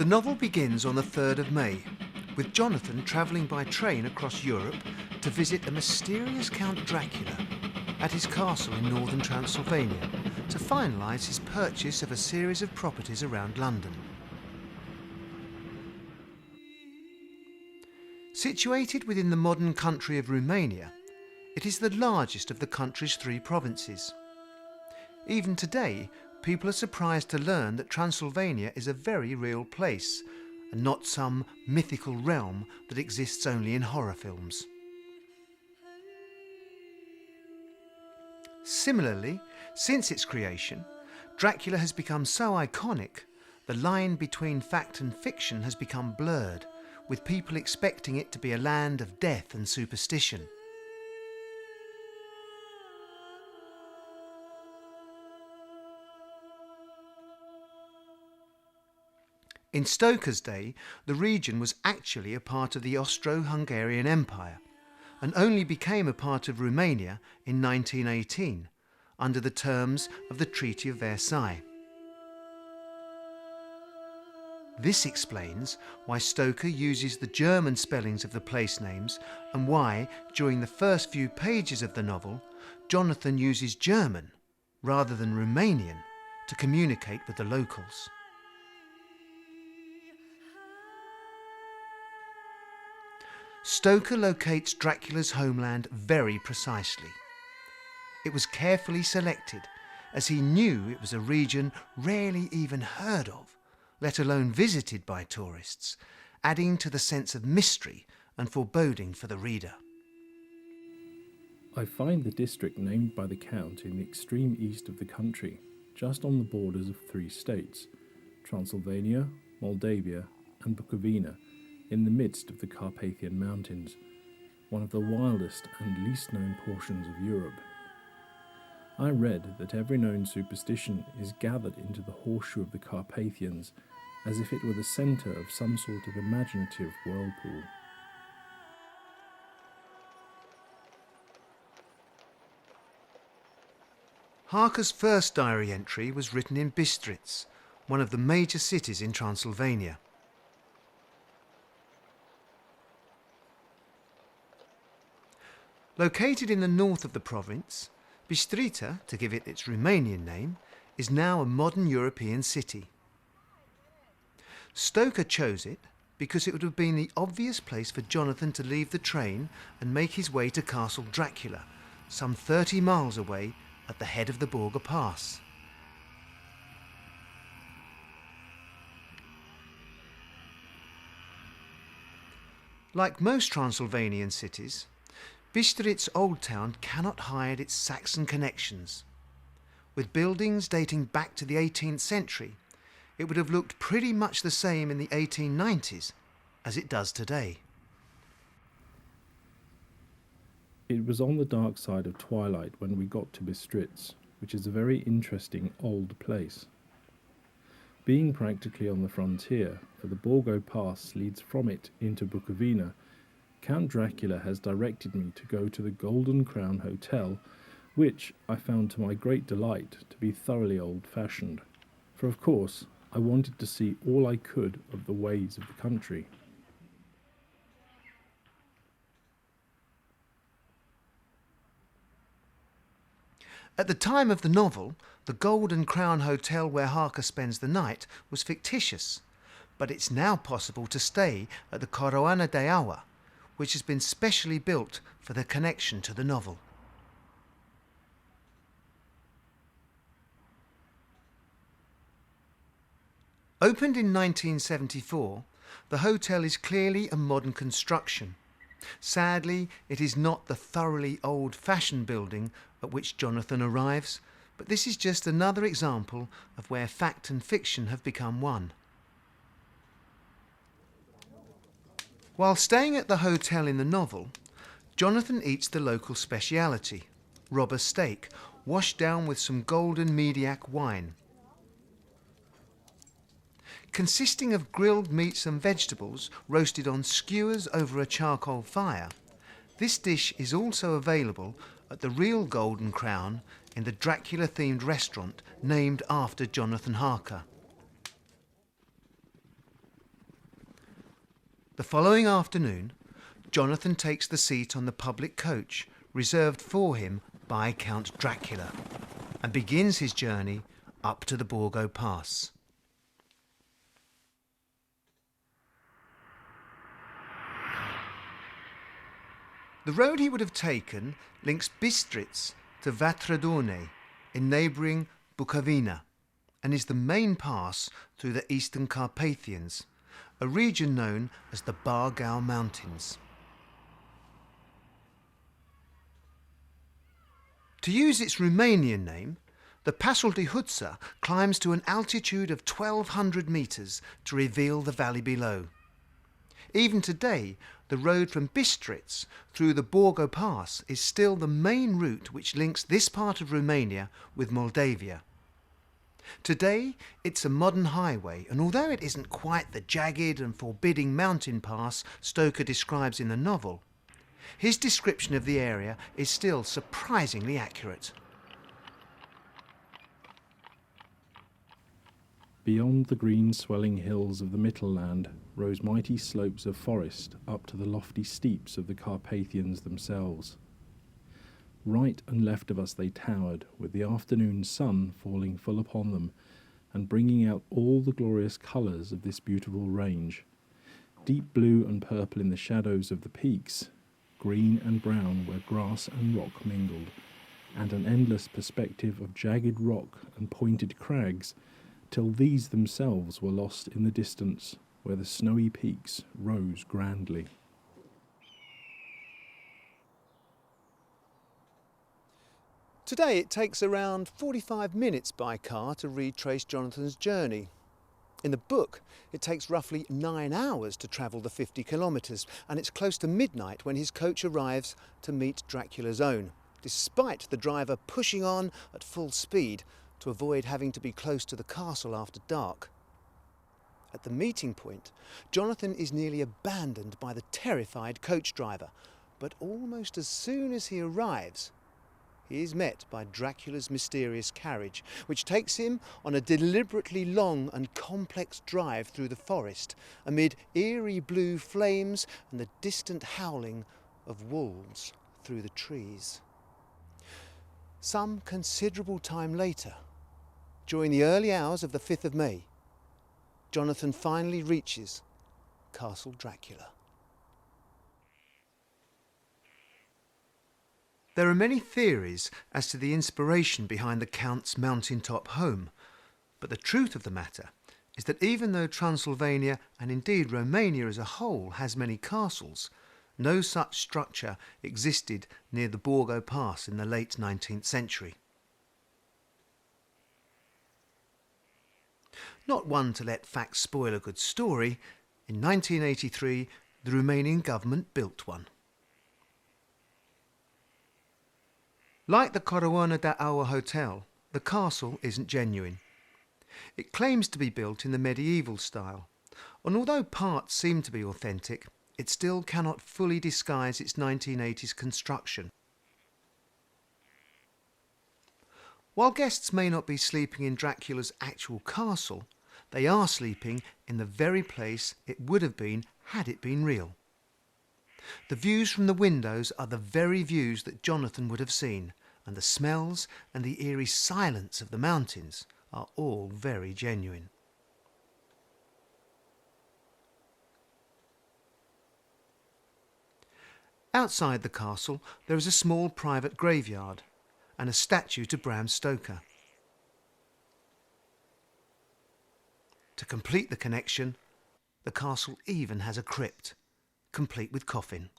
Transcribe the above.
The novel begins on the 3rd of May, with Jonathan travelling by train across Europe to visit a mysterious Count Dracula at his castle in northern Transylvania to finalise his purchase of a series of properties around London. Situated within the modern country of Romania, it is the largest of the country's 3 provinces. Even today, people are surprised to learn that Transylvania is a very real place and not some mythical realm that exists only in horror films. Similarly, since its creation, Dracula has become so iconic, the line between fact and fiction has become blurred, with people expecting it to be a land of death and superstition. In Stoker's day, the region was actually a part of the Austro-Hungarian Empire and only became a part of Romania in 1918 under the terms of the Treaty of Versailles. This explains why Stoker uses the German spellings of the place names and why, during the first few pages of the novel, Jonathan uses German rather than Romanian to communicate with the locals. Stoker locates Dracula's homeland very precisely. It was carefully selected, as he knew it was a region rarely even heard of, let alone visited by tourists, adding to the sense of mystery and foreboding for the reader. I find the district named by the Count in the extreme east of the country, just on the borders of 3 states, Transylvania, Moldavia and Bukovina, in the midst of the Carpathian Mountains, one of the wildest and least known portions of Europe. I read that every known superstition is gathered into the horseshoe of the Carpathians as if it were the centre of some sort of imaginative whirlpool. Harker's first diary entry was written in Bistritz, one of the major cities in Transylvania. Located in the north of the province, Bistrita, to give it its Romanian name, is now a modern European city. Stoker chose it because it would have been the obvious place for Jonathan to leave the train and make his way to Castle Dracula, some 30 miles away at the head of the Borgo Pass. Like most Transylvanian cities, Bistritz Old Town cannot hide its Saxon connections. With buildings dating back to the 18th century, it would have looked pretty much the same in the 1890s as it does today. It was on the dark side of twilight when we got to Bistritz, which is a very interesting old place. Being practically on the frontier, for the Borgo Pass leads from it into Bukovina, Count Dracula has directed me to go to the Golden Crown Hotel, which I found to my great delight to be thoroughly old-fashioned, for of course I wanted to see all I could of the ways of the country. At the time of the novel, the Golden Crown Hotel where Harker spends the night was fictitious, but it's now possible to stay at the Coroana de Aua, which has been specially built for the connection to the novel. Opened in 1974, the hotel is clearly a modern construction. Sadly, it is not the thoroughly old-fashioned building at which Jonathan arrives, but this is just another example of where fact and fiction have become one. While staying at the hotel in the novel, Jonathan eats the local speciality, robber steak, washed down with some golden Mediac wine. Consisting of grilled meats and vegetables roasted on skewers over a charcoal fire, this dish is also available at the real Golden Crown in the Dracula-themed restaurant named after Jonathan Harker. The following afternoon, Jonathan takes the seat on the public coach reserved for him by Count Dracula and begins his journey up to the Borgo Pass. The road he would have taken links Bistritz to Vatradorne in neighbouring Bukovina and is the main pass through the eastern Carpathians, a region known as the Bargau Mountains. To use its Romanian name, the Castle Dracula climbs to an altitude of 1,200 metres to reveal the valley below. Even today, the road from Bistritz through the Borgo Pass is still the main route which links this part of Romania with Moldavia. Today, it's a modern highway, and although it isn't quite the jagged and forbidding mountain pass Stoker describes in the novel, his description of the area is still surprisingly accurate. Beyond the green swelling hills of the Mittelland rose mighty slopes of forest up to the lofty steeps of the Carpathians themselves. Right and left of us they towered, with the afternoon sun falling full upon them and bringing out all the glorious colours of this beautiful range. Deep blue and purple in the shadows of the peaks, green and brown where grass and rock mingled, and an endless perspective of jagged rock and pointed crags, till these themselves were lost in the distance, where the snowy peaks rose grandly. Today it takes around 45 minutes by car to retrace Jonathan's journey. In the book, it takes roughly 9 hours to travel the 50 kilometres, and it's close to midnight when his coach arrives to meet Dracula's own, despite the driver pushing on at full speed to avoid having to be close to the castle after dark. At the meeting point, Jonathan is nearly abandoned by the terrified coach driver, but almost as soon as he arrives, he is met by Dracula's mysterious carriage, which takes him on a deliberately long and complex drive through the forest, amid eerie blue flames and the distant howling of wolves through the trees. Some considerable time later, during the early hours of the 5th of May, Jonathan finally reaches Castle Dracula. There are many theories as to the inspiration behind the Count's mountaintop home, but the truth of the matter is that even though Transylvania, and indeed Romania as a whole, has many castles, no such structure existed near the Borgo Pass in the late 19th century. Not one to let facts spoil a good story, in 1983 the Romanian government built one. Like the Coroana da Aur Hotel, the castle isn't genuine. It claims to be built in the medieval style, and although parts seem to be authentic, it still cannot fully disguise its 1980s construction. While guests may not be sleeping in Dracula's actual castle, they are sleeping in the very place it would have been had it been real. The views from the windows are the very views that Jonathan would have seen, and the smells and the eerie silence of the mountains are all very genuine. Outside the castle there is a small private graveyard and a statue to Bram Stoker. To complete the connection, the castle even has a crypt, complete with coffin.